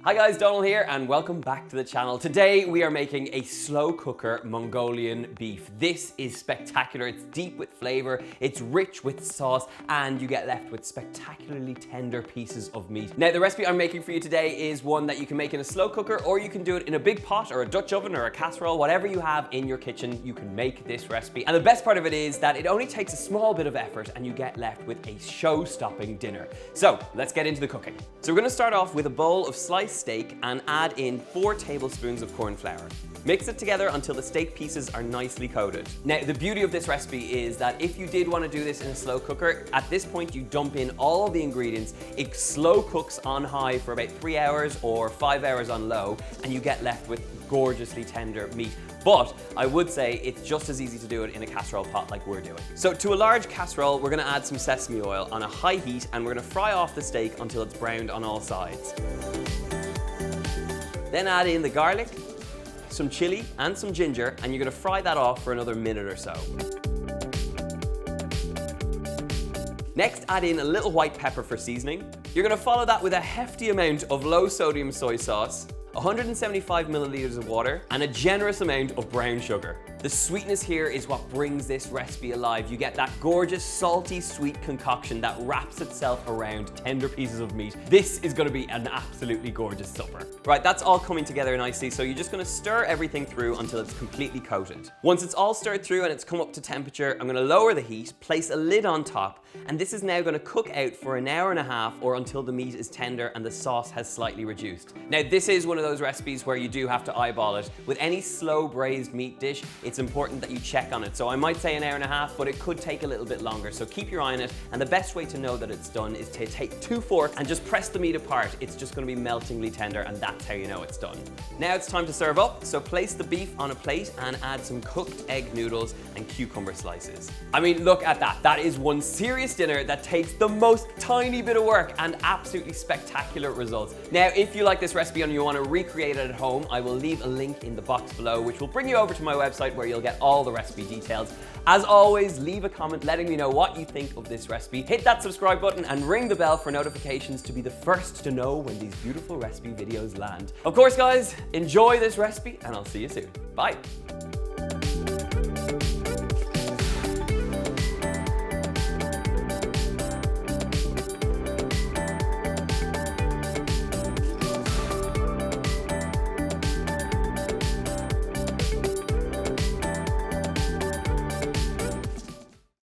Hi guys, Donald here and welcome back to the channel. Today we are making a slow cooker Mongolian beef. This is spectacular. It's deep with flavor, it's rich with sauce, and you get left with spectacularly tender pieces of meat. Now the recipe I'm making for you today is one that you can make in a slow cooker, or you can do it in a big pot or a Dutch oven or a casserole. Whatever you have in your kitchen, you can make this recipe. And the best part of it is that it only takes a small bit of effort and you get left with a show-stopping dinner. So let's get into the cooking. So we're gonna start off with a bowl of sliced steak and add in 4 tablespoons of corn flour. Mix it together until the steak pieces are nicely coated. Now, the beauty of this recipe is that if you did want to do this in a slow cooker, at this point you dump in all the ingredients, it slow cooks on high for about 3 hours or 5 hours on low, and you get left with gorgeously tender meat. But I would say it's just as easy to do it in a casserole pot like we're doing. So to a large casserole, we're gonna add some sesame oil on a high heat, and we're gonna fry off the steak until it's browned on all sides. Then add in the garlic, some chili, and some ginger, and you're gonna fry that off for another minute or so. Next, add in a little white pepper for seasoning. You're gonna follow that with a hefty amount of low sodium soy sauce, 175 milliliters of water, and a generous amount of brown sugar. The sweetness here is what brings this recipe alive. You get that gorgeous, salty, sweet concoction that wraps itself around tender pieces of meat. This is gonna be an absolutely gorgeous supper. Right, that's all coming together nicely, so you're just gonna stir everything through until it's completely coated. Once it's all stirred through and it's come up to temperature, I'm gonna lower the heat, place a lid on top, and this is now gonna cook out for an hour and a half or until the meat is tender and the sauce has slightly reduced. Now, this is one of those recipes where you do have to eyeball it. With any slow braised meat dish, it's important that you check on it. So I might say an hour and a half, but it could take a little bit longer. So keep your eye on it. And the best way to know that it's done is to take 2 forks and just press the meat apart. It's just gonna be meltingly tender, and that's how you know it's done. Now it's time to serve up. So place the beef on a plate and add some cooked egg noodles and cucumber slices. I mean, look at that. That is one serious dinner that takes the most tiny bit of work and absolutely spectacular results. Now, if you like this recipe and you want to recreate it at home, I will leave a link in the box below, which will bring you over to my website where you'll get all the recipe details. As always, leave a comment letting me know what you think of this recipe. Hit that subscribe button and ring the bell for notifications to be the first to know when these beautiful recipe videos land. Of course, guys, enjoy this recipe and I'll see you soon. Bye.